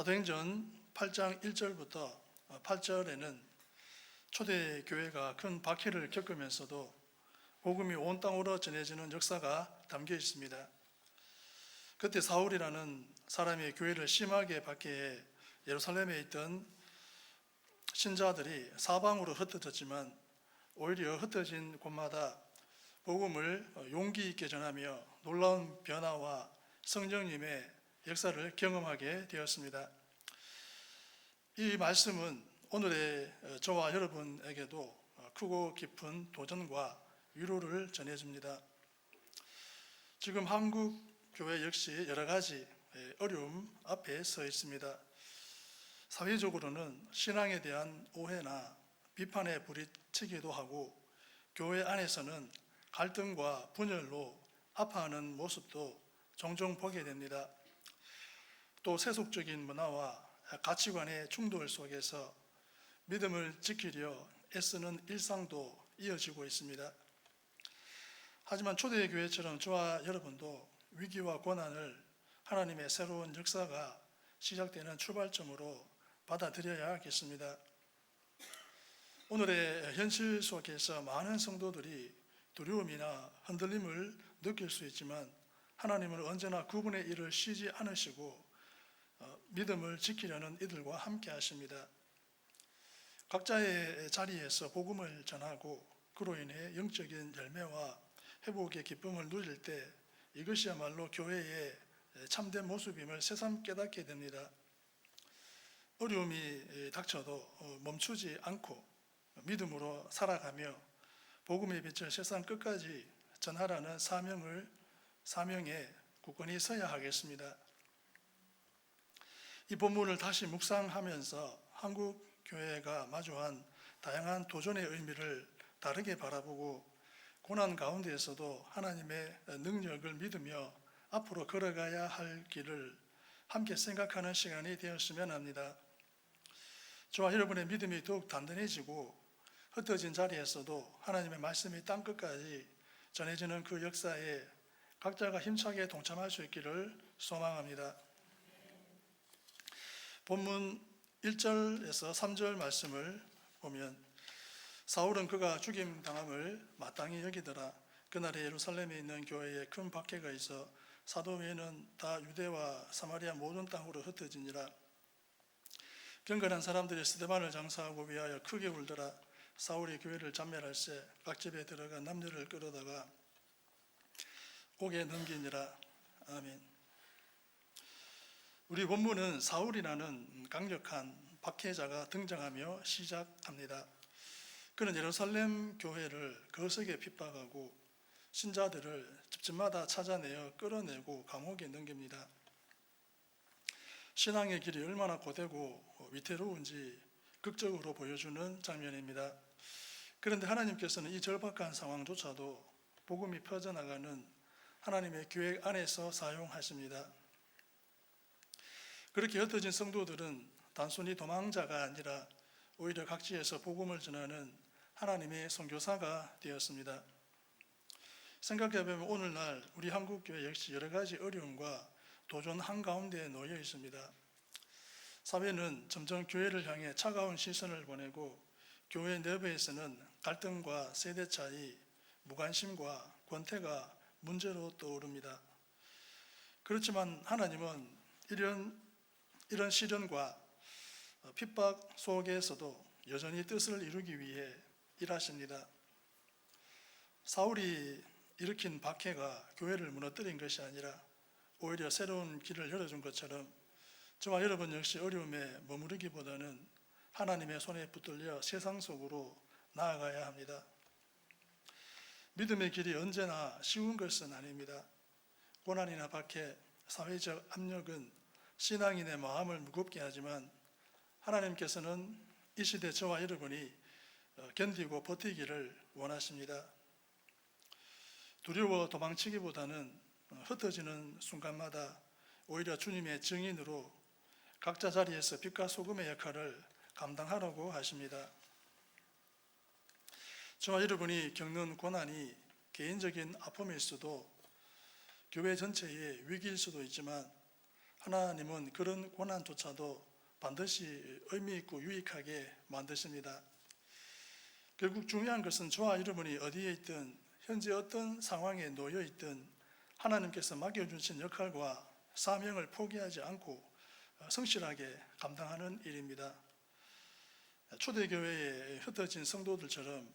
사도행전 8장 1절부터 8절에는 초대교회가 큰 박해를 겪으면서도 복음이 온 땅으로 전해지는 역사가 담겨 있습니다. 그때 사울이라는 사람이 교회를 심하게 박해해 예루살렘에 있던 신자들이 사방으로 흩어졌지만 오히려 흩어진 곳마다 복음을 용기 있게 전하며 놀라운 변화와 성령님의 역사를 경험하게 되었습니다. 이 말씀은 오늘의 저와 여러분에게도 크고 깊은 도전과 위로를 전해줍니다. 지금 한국 교회 역시 여러 가지 어려움 앞에 서 있습니다. 사회적으로는 신앙에 대한 오해나 비판에 부딪히기도 하고, 교회 안에서는 갈등과 분열로 아파하는 모습도 종종 보게 됩니다. 또 세속적인 문화와 가치관의 충돌 속에서 믿음을 지키려 애쓰는 일상도 이어지고 있습니다. 하지만 초대교회처럼 저와 여러분도 위기와 고난을 하나님의 새로운 역사가 시작되는 출발점으로 받아들여야겠습니다. 오늘의 현실 속에서 많은 성도들이 두려움이나 흔들림을 느낄 수 있지만, 하나님은 언제나 그분의 일을 쉬지 않으시고 믿음을 지키려는 이들과 함께 하십니다. 각자의 자리에서 복음을 전하고 그로 인해 영적인 열매와 회복의 기쁨을 누릴 때 이것이야말로 교회의 참된 모습임을 새삼 깨닫게 됩니다. 어려움이 닥쳐도 멈추지 않고 믿음으로 살아가며 복음의 빛을 세상 끝까지 전하라는 사명에 굳건히 서야 하겠습니다. 이 본문을 다시 묵상하면서 한국 교회가 마주한 다양한 도전의 의미를 다르게 바라보고, 고난 가운데에서도 하나님의 능력을 믿으며 앞으로 걸어가야 할 길을 함께 생각하는 시간이 되었으면 합니다. 저와 여러분의 믿음이 더욱 단단해지고 흩어진 자리에서도 하나님의 말씀이 땅끝까지 전해지는 그 역사에 각자가 힘차게 동참할 수 있기를 소망합니다. 본문 1절에서 3절 말씀을 보면, 사울은 그가 죽임당함을 마땅히 여기더라. 그날에 예루살렘에 있는 교회에 큰 박해가 있어 사도 외에는 다 유대와 사마리아 모든 땅으로 흩어지니라. 경건한 사람들이 스데반을 장사하고 위하여 크게 울더라. 사울이 교회를 잔멸할세 각 집에 들어가 남녀를 끌어다가 옥에 넘기니라. 아멘. 우리 본문은 사울이라는 강력한 박해자가 등장하며 시작합니다. 그는 예루살렘 교회를 거세게 핍박하고 신자들을 집집마다 찾아내어 끌어내고 감옥에 넘깁니다. 신앙의 길이 얼마나 고되고 위태로운지 극적으로 보여주는 장면입니다. 그런데 하나님께서는 이 절박한 상황조차도 복음이 퍼져나가는 하나님의 계획 안에서 사용하십니다. 그렇게 흩어진 성도들은 단순히 도망자가 아니라 오히려 각지에서 복음을 전하는 하나님의 선교사가 되었습니다. 생각해보면 오늘날 우리 한국교회 역시 여러 가지 어려움과 도전 한가운데에 놓여 있습니다. 사회는 점점 교회를 향해 차가운 시선을 보내고, 교회 내부에서는 갈등과 세대 차이, 무관심과 권태가 문제로 떠오릅니다. 그렇지만 하나님은 이런 시련과 핍박 속에서도 여전히 뜻을 이루기 위해 일하십니다. 사울이 일으킨 박해가 교회를 무너뜨린 것이 아니라 오히려 새로운 길을 열어준 것처럼 저와 여러분 역시 어려움에 머무르기보다는 하나님의 손에 붙들려 세상 속으로 나아가야 합니다. 믿음의 길이 언제나 쉬운 것은 아닙니다. 고난이나 박해, 사회적 압력은 신앙인의 마음을 무겁게 하지만, 하나님께서는 이 시대 저와 여러분이 견디고 버티기를 원하십니다. 두려워 도망치기보다는 흩어지는 순간마다 오히려 주님의 증인으로 각자 자리에서 빛과 소금의 역할을 감당하라고 하십니다. 저와 여러분이 겪는 고난이 개인적인 아픔일 수도, 교회 전체의 위기일 수도 있지만, 하나님은 그런 고난조차도 반드시 의미 있고 유익하게 만드십니다. 결국 중요한 것은 저와 여러분이 어디에 있든 현재 어떤 상황에 놓여 있든 하나님께서 맡겨주신 역할과 사명을 포기하지 않고 성실하게 감당하는 일입니다. 초대교회에 흩어진 성도들처럼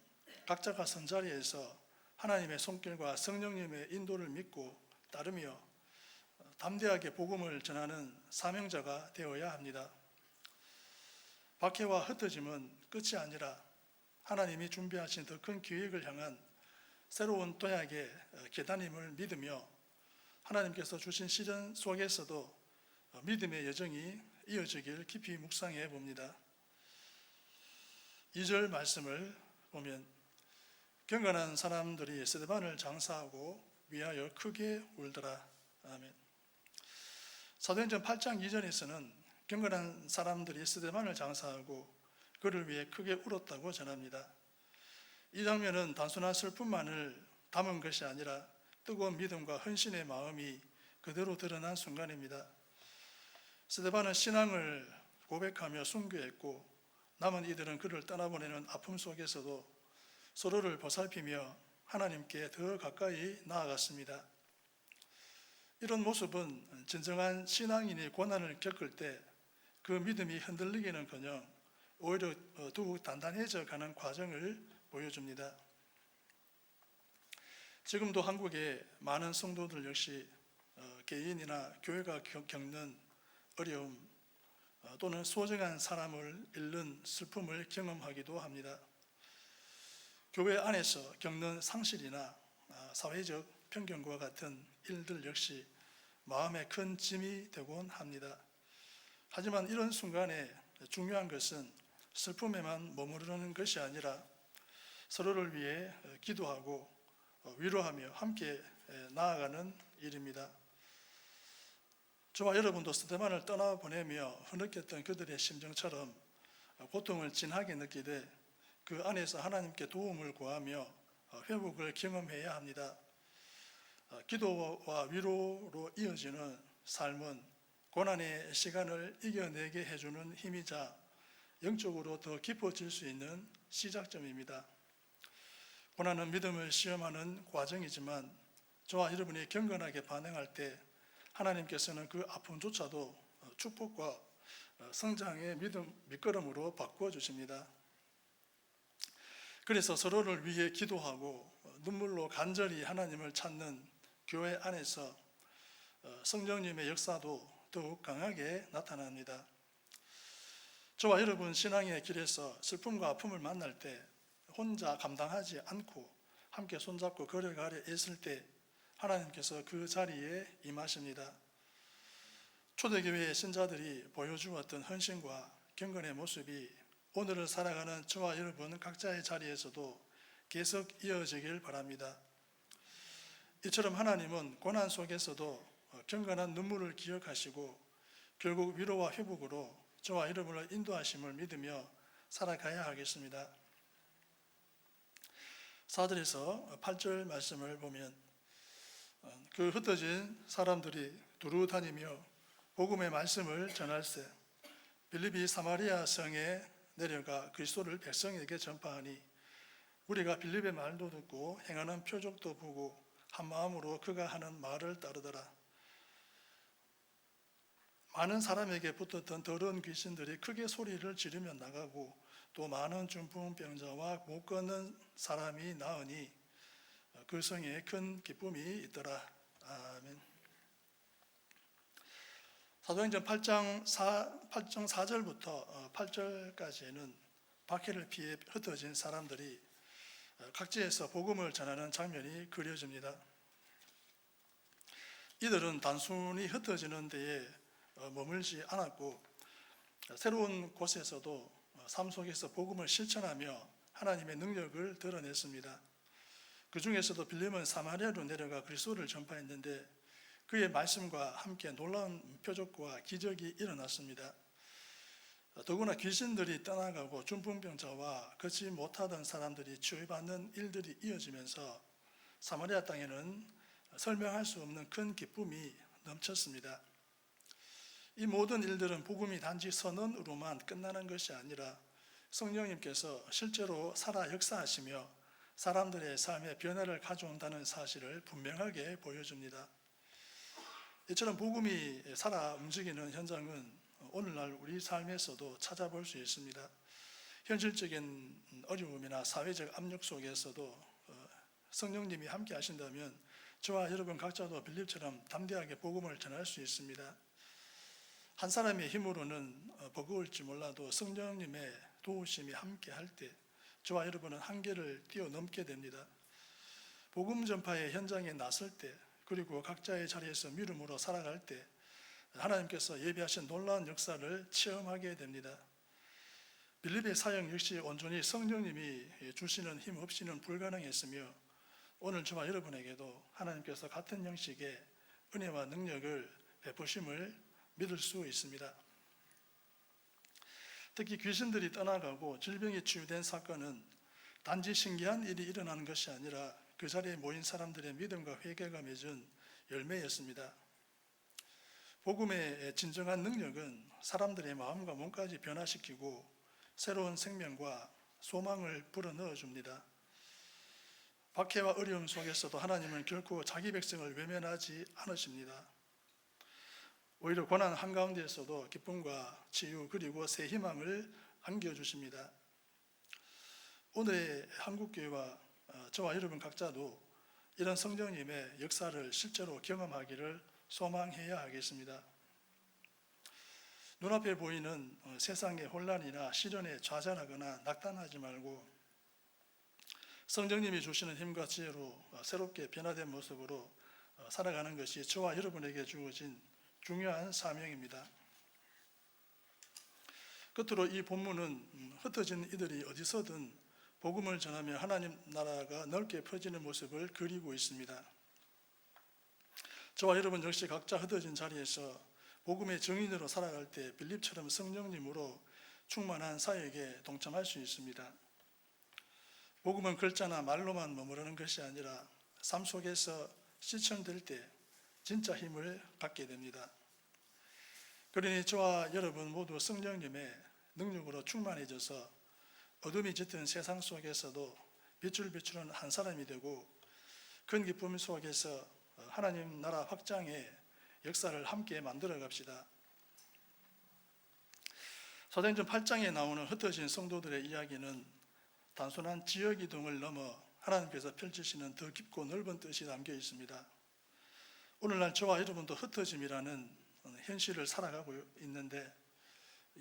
각자가 선 자리에서 하나님의 손길과 성령님의 인도를 믿고 따르며 담대하게 복음을 전하는 사명자가 되어야 합니다. 박해와 흩어짐은 끝이 아니라 하나님이 준비하신 더 큰 계획을 향한 새로운 도약의 계단임을 믿으며 하나님께서 주신 시련 속에서도 믿음의 여정이 이어지길 깊이 묵상해 봅니다. 2절 말씀을 보면 경건한 사람들이 스데반을 장사하고 위하여 크게 울더라. 아멘. 사도행전 8장 2절에서는 경건한 사람들이 스데반을 장사하고 그를 위해 크게 울었다고 전합니다. 이 장면은 단순한 슬픔만을 담은 것이 아니라 뜨거운 믿음과 헌신의 마음이 그대로 드러난 순간입니다. 스데반은 신앙을 고백하며 순교했고 남은 이들은 그를 떠나보내는 아픔 속에서도 서로를 보살피며 하나님께 더 가까이 나아갔습니다. 이런 모습은 진정한 신앙인이 고난을 겪을 때 그 믿음이 흔들리기는커녕 오히려 더욱 단단해져 가는 과정을 보여줍니다. 지금도 한국의 많은 성도들 역시 개인이나 교회가 겪는 어려움 또는 소중한 사람을 잃는 슬픔을 경험하기도 합니다. 교회 안에서 겪는 상실이나 사회적 편견과 같은 일들 역시 마음에 큰 짐이 되곤 합니다. 하지만 이런 순간에 중요한 것은 슬픔에만 머무르는 것이 아니라 서로를 위해 기도하고 위로하며 함께 나아가는 일입니다. 저와 여러분도 스데반을 떠나보내며 흐느꼈던 그들의 심정처럼 고통을 진하게 느끼되 그 안에서 하나님께 도움을 구하며 회복을 경험해야 합니다. 기도와 위로로 이어지는 삶은 고난의 시간을 이겨내게 해주는 힘이자 영적으로 더 깊어질 수 있는 시작점입니다. 고난은 믿음을 시험하는 과정이지만 저와 여러분이 경건하게 반응할 때 하나님께서는 그 아픔조차도 축복과 성장의 밑거름으로 바꾸어 주십니다. 그래서 서로를 위해 기도하고 눈물로 간절히 하나님을 찾는 교회 안에서 성령님의 역사도 더욱 강하게 나타납니다. 저와 여러분 신앙의 길에서 슬픔과 아픔을 만날 때 혼자 감당하지 않고 함께 손잡고 걸어가려 애쓸 때 하나님께서 그 자리에 임하십니다. 초대교회의 신자들이 보여주었던 헌신과 경건의 모습이 오늘을 살아가는 저와 여러분 각자의 자리에서도 계속 이어지길 바랍니다. 이처럼 하나님은 고난 속에서도 경건한 눈물을 기억하시고 결국 위로와 회복으로 저와 여러분을 인도하심을 믿으며 살아가야 하겠습니다. 4절에서 8절 말씀을 보면 그 흩어진 사람들이 두루 다니며 복음의 말씀을 전할세 빌립이 사마리아 성에 내려가 그리스도를 백성에게 전파하니 우리가 빌립의 말도 듣고 행하는 표적도 보고 한 마음으로 그가 하는 말을 따르더라. 많은 사람에게 붙었던 더러운 귀신들이 크게 소리를 지르며 나가고 또 많은 중풍병자와 못 걷는 사람이 나으니 그 성에 큰 기쁨이 있더라. 아멘. 사도행전 8장 4절부터 8절까지는 박해를 피해 흩어진 사람들이 각지에서 복음을 전하는 장면이 그려집니다. 이들은 단순히 흩어지는 데에 머물지 않았고 새로운 곳에서도 삶 속에서 복음을 실천하며 하나님의 능력을 드러냈습니다. 그 중에서도 빌립은 사마리아로 내려가 그리스도를 전파했는데 그의 말씀과 함께 놀라운 표적과 기적이 일어났습니다. 더구나 귀신들이 떠나가고 중풍병자와 걷지 못하던 사람들이 치유받는 일들이 이어지면서 사마리아 땅에는 설명할 수 없는 큰 기쁨이 넘쳤습니다. 이 모든 일들은 복음이 단지 선언으로만 끝나는 것이 아니라 성령님께서 실제로 살아 역사하시며 사람들의 삶에 변화를 가져온다는 사실을 분명하게 보여줍니다. 이처럼 복음이 살아 움직이는 현장은 오늘날 우리 삶에서도 찾아볼 수 있습니다. 현실적인 어려움이나 사회적 압력 속에서도 성령님이 함께 하신다면 저와 여러분 각자도 빌립처럼 담대하게 복음을 전할 수 있습니다. 한 사람의 힘으로는 버거울지 몰라도 성령님의 도우심이 함께 할 때 저와 여러분은 한계를 뛰어넘게 됩니다. 복음 전파의 현장에 나설 때, 그리고 각자의 자리에서 믿음으로 살아갈 때 하나님께서 예비하신 놀라운 역사를 체험하게 됩니다. 빌립의 사역 역시 온전히 성령님이 주시는 힘 없이는 불가능했으며 오늘 저와 여러분에게도 하나님께서 같은 형식의 은혜와 능력을 베푸심을 믿을 수 있습니다. 특히 귀신들이 떠나가고 질병이 치유된 사건은 단지 신기한 일이 일어나는 것이 아니라 그 자리에 모인 사람들의 믿음과 회개가 맺은 열매였습니다. 복음의 진정한 능력은 사람들의 마음과 몸까지 변화시키고 새로운 생명과 소망을 불어넣어 줍니다. 박해와 어려움 속에서도 하나님은 결코 자기 백성을 외면하지 않으십니다. 오히려 고난 한가운데에서도 기쁨과 치유 그리고 새 희망을 안겨주십니다. 오늘의 한국교회와 저와 여러분 각자도 이런 성령님의 역사를 실제로 경험하기를 소망해야 하겠습니다. 눈앞에 보이는 세상의 혼란이나 시련에 좌절하거나 낙담하지 말고 성령님이 주시는 힘과 지혜로 새롭게 변화된 모습으로 살아가는 것이 저와 여러분에게 주어진 중요한 사명입니다. 끝으로 이 본문은 흩어진 이들이 어디서든 복음을 전하며 하나님 나라가 넓게 퍼지는 모습을 그리고 있습니다. 저와 여러분 역시 각자 흩어진 자리에서 복음의 증인으로 살아갈 때 빌립처럼 성령님으로 충만한 사역에 동참할 수 있습니다. 복음은 글자나 말로만 머무르는 것이 아니라 삶 속에서 실천될 때 진짜 힘을 갖게 됩니다. 그러니 저와 여러분 모두 성령님의 능력으로 충만해져서 어둠이 짙은 세상 속에서도 빛을 비추는 한 사람이 되고 큰 기쁨 속에서 하나님 나라 확장의 역사를 함께 만들어 갑시다. 사도행전 8장에 나오는 흩어진 성도들의 이야기는 단순한 지역 이동을 넘어 하나님께서 펼치시는 더 깊고 넓은 뜻이 담겨 있습니다. 오늘날 저와 여러분도 흩어짐이라는 현실을 살아가고 있는데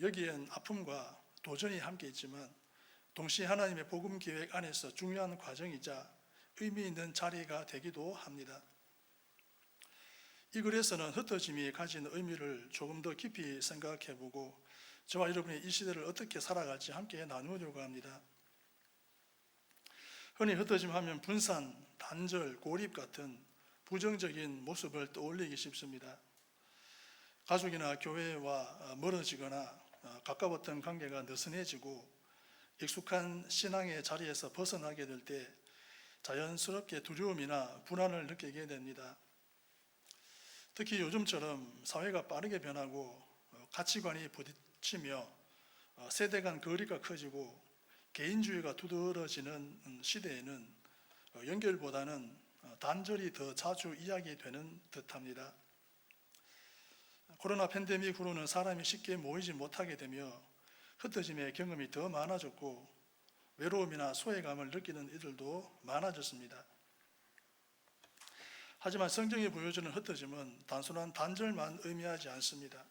여기엔 아픔과 도전이 함께 있지만 동시에 하나님의 복음 계획 안에서 중요한 과정이자 의미 있는 자리가 되기도 합니다. 이 글에서는 흩어짐이 가진 의미를 조금 더 깊이 생각해보고 저와 여러분이 이 시대를 어떻게 살아갈지 함께 나누려고 합니다. 흔히 흩어짐 하면 분산, 단절, 고립 같은 부정적인 모습을 떠올리기 쉽습니다. 가족이나 교회와 멀어지거나 가까웠던 관계가 느슨해지고 익숙한 신앙의 자리에서 벗어나게 될 때 자연스럽게 두려움이나 불안을 느끼게 됩니다. 특히 요즘처럼 사회가 빠르게 변하고 가치관이 부딪히며 세대 간 거리가 커지고 개인주의가 두드러지는 시대에는 연결보다는 단절이 더 자주 이야기되는 듯합니다. 코로나 팬데믹 후로는 사람이 쉽게 모이지 못하게 되며 흩어짐의 경험이 더 많아졌고 외로움이나 소외감을 느끼는 이들도 많아졌습니다. 하지만 성경이 보여주는 흩어짐은 단순한 단절만 의미하지 않습니다.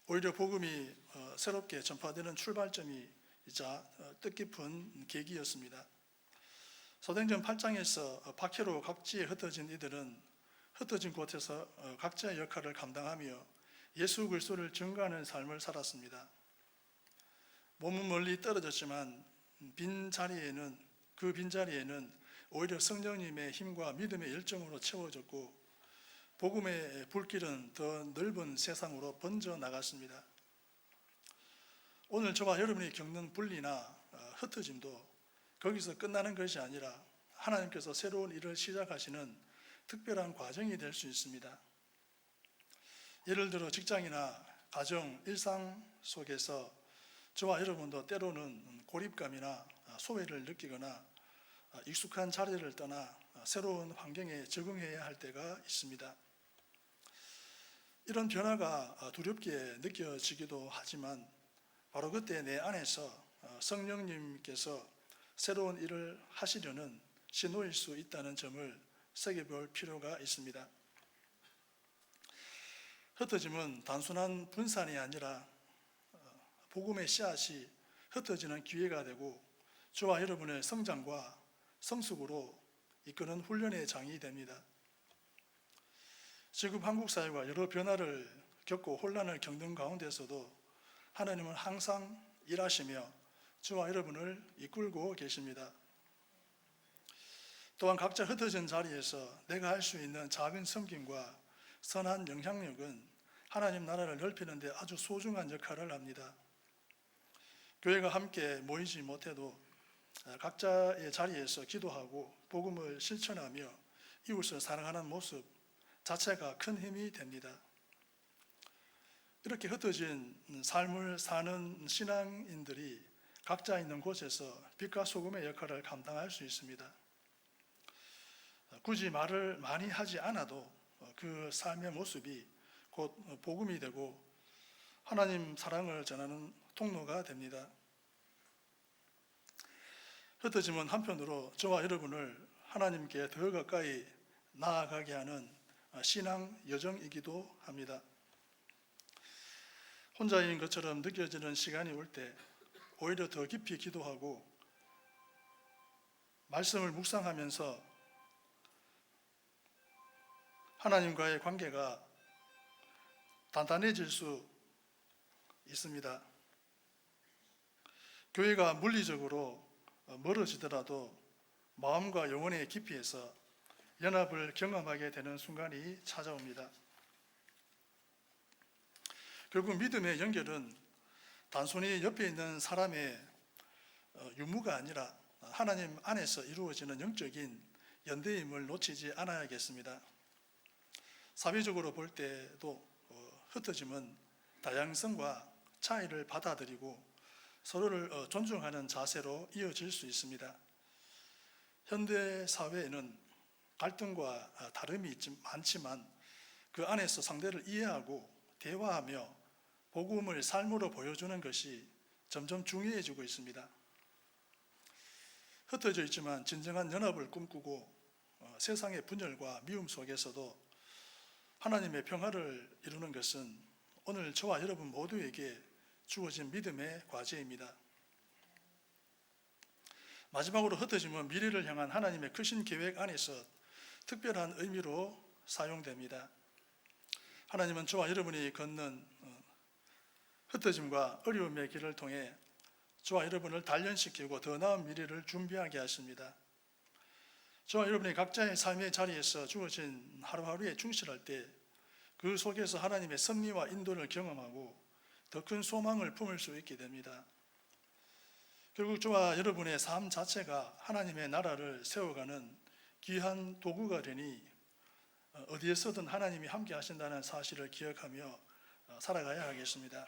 오히려 복음이 새롭게 전파되는 출발점이자 뜻깊은 계기였습니다. 사도행전 8장에서 박해로 각지에 흩어진 이들은 흩어진 곳에서 각자의 역할을 감당하며 예수 그리스도를 증거하는 삶을 살았습니다. 몸은 멀리 떨어졌지만 그 빈자리에는 오히려 성령님의 힘과 믿음의 열정으로 채워졌고 복음의 불길은 더 넓은 세상으로 번져 나갔습니다. 오늘 저와 여러분이 겪는 분리나 흩어짐도 거기서 끝나는 것이 아니라 하나님께서 새로운 일을 시작하시는 특별한 과정이 될 수 있습니다. 예를 들어 직장이나 가정, 일상 속에서 저와 여러분도 때로는 고립감이나 소외를 느끼거나 익숙한 자리를 떠나 새로운 환경에 적응해야 할 때가 있습니다. 이런 변화가 두렵게 느껴지기도 하지만 바로 그때 내 안에서 성령님께서 새로운 일을 하시려는 신호일 수 있다는 점을 새겨볼 필요가 있습니다. 흩어짐은 단순한 분산이 아니라 복음의 씨앗이 흩어지는 기회가 되고 저와 여러분의 성장과 성숙으로 이끄는 훈련의 장이 됩니다. 지금 한국 사회가 여러 변화를 겪고 혼란을 겪는 가운데서도 하나님은 항상 일하시며 저와 여러분을 이끌고 계십니다. 또한 각자 흩어진 자리에서 내가 할 수 있는 작은 섬김과 선한 영향력은 하나님 나라를 넓히는 데 아주 소중한 역할을 합니다. 교회가 함께 모이지 못해도 각자의 자리에서 기도하고 복음을 실천하며 이웃을 사랑하는 모습 자체가 큰 힘이 됩니다. 이렇게 흩어진 삶을 사는 신앙인들이 각자 있는 곳에서 빛과 소금의 역할을 감당할 수 있습니다. 굳이 말을 많이 하지 않아도 그 삶의 모습이 곧 복음이 되고 하나님 사랑을 전하는 통로가 됩니다. 흩어짐은 한편으로 저와 여러분을 하나님께 더 가까이 나아가게 하는 신앙 여정이기도 합니다. 혼자인 것처럼 느껴지는 시간이 올 때 오히려 더 깊이 기도하고 말씀을 묵상하면서 하나님과의 관계가 단단해질 수 있습니다. 교회가 물리적으로 멀어지더라도 마음과 영혼의 깊이에서 연합을 경험하게 되는 순간이 찾아옵니다. 결국 믿음의 연결은 단순히 옆에 있는 사람의 유무가 아니라 하나님 안에서 이루어지는 영적인 연대임을 놓치지 않아야겠습니다. 사회적으로 볼 때도 흩어짐은 다양성과 차이를 받아들이고 서로를 존중하는 자세로 이어질 수 있습니다. 현대 사회에는 갈등과 다름이 많지만 그 안에서 상대를 이해하고 대화하며 복음을 삶으로 보여주는 것이 점점 중요해지고 있습니다. 흩어져 있지만 진정한 연합을 꿈꾸고 세상의 분열과 미움 속에서도 하나님의 평화를 이루는 것은 오늘 저와 여러분 모두에게 주어진 믿음의 과제입니다. 마지막으로 흩어짐은 미래를 향한 하나님의 크신 계획 안에서 특별한 의미로 사용됩니다. 하나님은 저와 여러분이 걷는 흩어짐과 어려움의 길을 통해 저와 여러분을 단련시키고 더 나은 미래를 준비하게 하십니다. 저와 여러분이 각자의 삶의 자리에서 주어진 하루하루에 충실할 때 그 속에서 하나님의 섭리와 인도를 경험하고 더 큰 소망을 품을 수 있게 됩니다. 결국 저와 여러분의 삶 자체가 하나님의 나라를 세워가는 귀한 도구가 되니 어디에서든 하나님이 함께 하신다는 사실을 기억하며 살아가야 하겠습니다.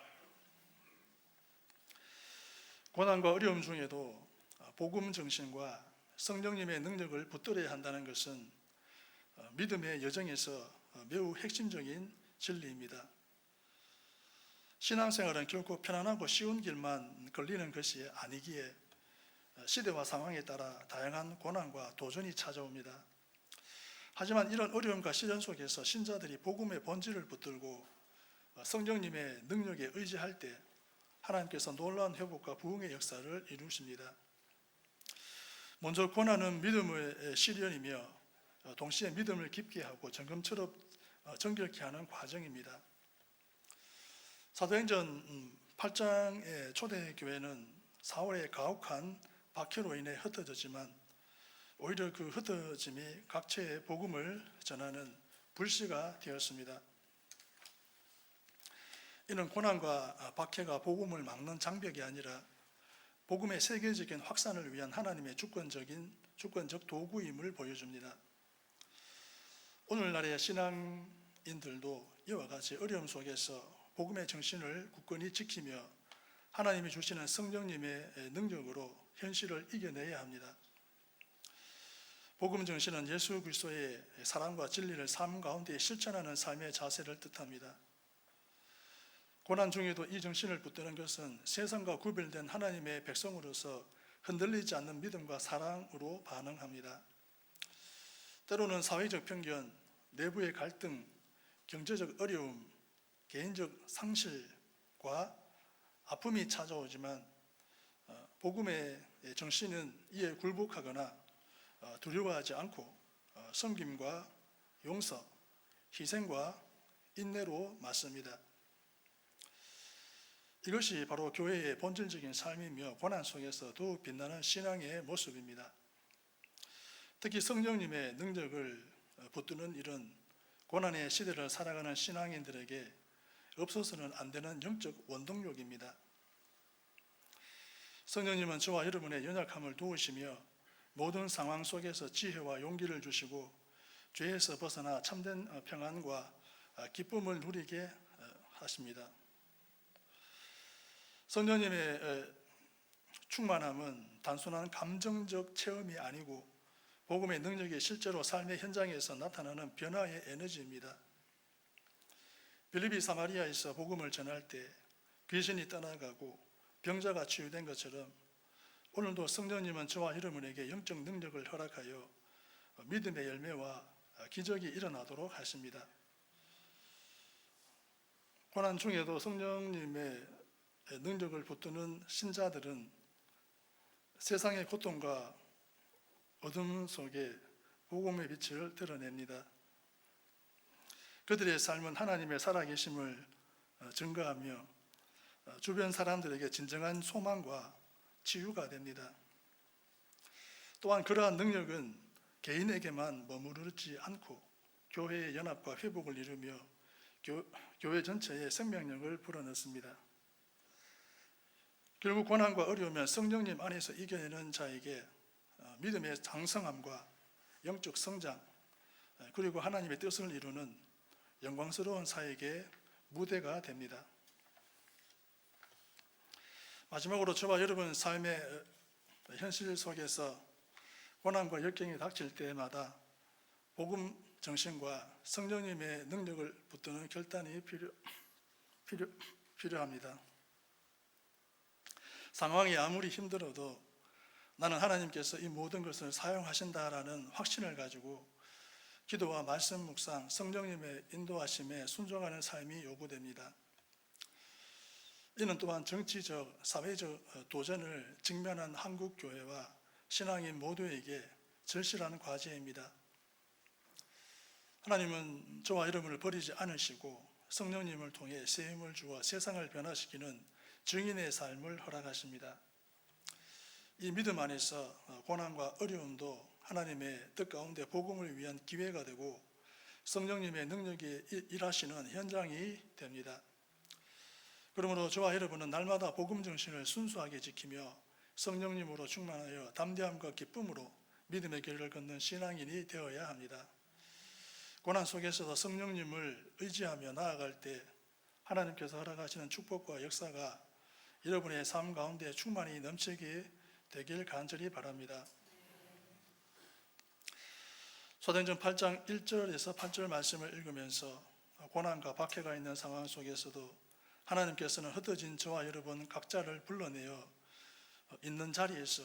고난과 어려움 중에도 복음 정신과 성령님의 능력을 붙들어야 한다는 것은 믿음의 여정에서 매우 핵심적인 진리입니다. 신앙생활은 결코 편안하고 쉬운 길만 걸리는 것이 아니기에 시대와 상황에 따라 다양한 고난과 도전이 찾아옵니다. 하지만 이런 어려움과 시련 속에서 신자들이 복음의 본질을 붙들고 성령님의 능력에 의지할 때 하나님께서 놀라운 회복과 부흥의 역사를 이루십니다. 먼저 고난은 믿음의 시련이며 동시에 믿음을 깊게 하고 정금처럼 정결케 하는 과정입니다. 사도행전 8장의 초대교회는 사울의 가혹한 박해로 인해 흩어졌지만 오히려 그 흩어짐이 각처의 복음을 전하는 불씨가 되었습니다. 이는 고난과 박해가 복음을 막는 장벽이 아니라 복음의 세계적인 확산을 위한 하나님의 주권적 도구임을 보여줍니다. 오늘날의 신앙 신앙인들도 이와 같이 어려움 속에서 복음의 정신을 굳건히 지키며 하나님이 주시는 성령님의 능력으로 현실을 이겨내야 합니다. 복음 정신은 예수 그리스도의 사랑과 진리를 삶 가운데 실천하는 삶의 자세를 뜻합니다. 고난 중에도 이 정신을 붙드는 것은 세상과 구별된 하나님의 백성으로서 흔들리지 않는 믿음과 사랑으로 반응합니다. 때로는 사회적 편견, 내부의 갈등, 경제적 어려움, 개인적 상실과 아픔이 찾아오지만 복음의 정신은 이에 굴복하거나 두려워하지 않고 섬김과 용서, 희생과 인내로 맞습니다. 이것이 바로 교회의 본질적인 삶이며 고난 속에서 더욱 빛나는 신앙의 모습입니다. 특히 성령님의 능력을 붙드는 일은 고난의 시대를 살아가는 신앙인들에게 없어서는 안 되는 영적 원동력입니다. 성령님은 저와 여러분의 연약함을 도우시며 모든 상황 속에서 지혜와 용기를 주시고 죄에서 벗어나 참된 평안과 기쁨을 누리게 하십니다. 성령님의 충만함은 단순한 감정적 체험이 아니고 복음의 능력이 실제로 삶의 현장에서 나타나는 변화의 에너지입니다. 빌립이 사마리아에서 복음을 전할 때 귀신이 떠나가고 병자가 치유된 것처럼 오늘도 성령님은 저와 여러분에게 영적 능력을 허락하여 믿음의 열매와 기적이 일어나도록 하십니다. 고난 중에도 성령님의 능력을 붙드는 신자들은 세상의 고통과 어둠 속에 복음의 빛을 드러냅니다. 그들의 삶은 하나님의 살아계심을 증거하며 주변 사람들에게 진정한 소망과 치유가 됩니다. 또한 그러한 능력은 개인에게만 머무르지 않고 교회의 연합과 회복을 이루며 교회 전체에 생명력을 불어넣습니다. 결국 고난과 어려우면 성령님 안에서 이겨내는 자에게 믿음의 장성함과 영적 성장 그리고 하나님의 뜻을 이루는 영광스러운 사역의 무대가 됩니다. 마지막으로 저와 여러분 삶의 현실 속에서 고난과 역경이 닥칠 때마다 복음 정신과 성령님의 능력을 붙드는 결단이 필요합니다. 상황이 아무리 힘들어도 나는 하나님께서 이 모든 것을 사용하신다라는 확신을 가지고 기도와 말씀 묵상, 성령님의 인도하심에 순종하는 삶이 요구됩니다. 이는 또한 정치적, 사회적 도전을 직면한 한국 교회와 신앙인 모두에게 절실한 과제입니다. 하나님은 저와 여러분을 버리지 않으시고 성령님을 통해 새 힘을 주어 세상을 변화시키는 증인의 삶을 허락하십니다. 이 믿음 안에서 고난과 어려움도 하나님의 뜻 가운데 복음을 위한 기회가 되고 성령님의 능력이 일하시는 현장이 됩니다. 그러므로 저와 여러분은 날마다 복음 정신을 순수하게 지키며 성령님으로 충만하여 담대함과 기쁨으로 믿음의 길을 걷는 신앙인이 되어야 합니다. 고난 속에서도 성령님을 의지하며 나아갈 때 하나님께서 허락하시는 축복과 역사가 여러분의 삶 가운데 충만히 넘치게 되길 간절히 바랍니다. 사도행전 8장 1절에서 8절 말씀을 읽으면서 고난과 박해가 있는 상황 속에서도 하나님께서는 흩어진 저와 여러분 각자를 불러내어 있는 자리에서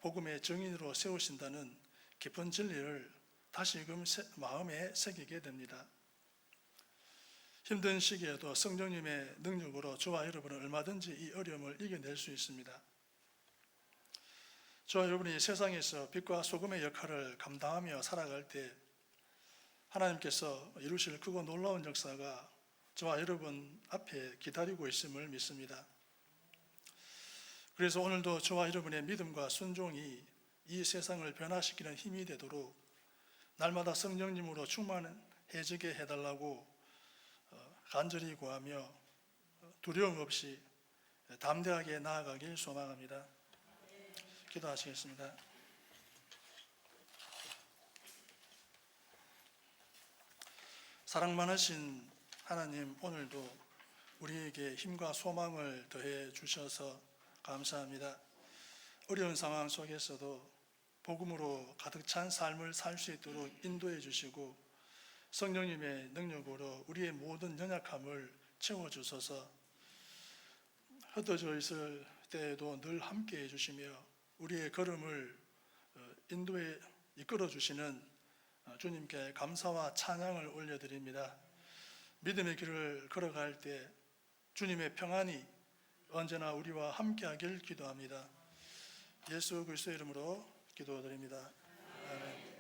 복음의 증인으로 세우신다는 깊은 진리를 다시금 마음에 새기게 됩니다. 힘든 시기에도 성령님의 능력으로 저와 여러분은 얼마든지 이 어려움을 이겨낼 수 있습니다. 저와 여러분이 세상에서 빛과 소금의 역할을 감당하며 살아갈 때 하나님께서 이루실 크고 놀라운 역사가 저와 여러분 앞에 기다리고 있음을 믿습니다. 그래서 오늘도 저와 여러분의 믿음과 순종이 이 세상을 변화시키는 힘이 되도록 날마다 성령님으로 충만해지게 해달라고 간절히 구하며 두려움 없이 담대하게 나아가길 소망합니다. 기도하시겠습니다. 사랑 많으신 하나님, 오늘도 우리에게 힘과 소망을 더해 주셔서 감사합니다. 어려운 상황 속에서도 복음으로 가득 찬 삶을 살 수 있도록 인도해 주시고 성령님의 능력으로 우리의 모든 연약함을 채워주셔서 흩어져 있을 때에도 늘 함께해 주시며 우리의 걸음을 인도에 이끌어 주시는 주님께 감사와 찬양을 올려드립니다. 믿음의 길을 걸어갈 때 주님의 평안이 언제나 우리와 함께하길 기도합니다. 예수 그리스도의 이름으로 기도드립니다. 아멘.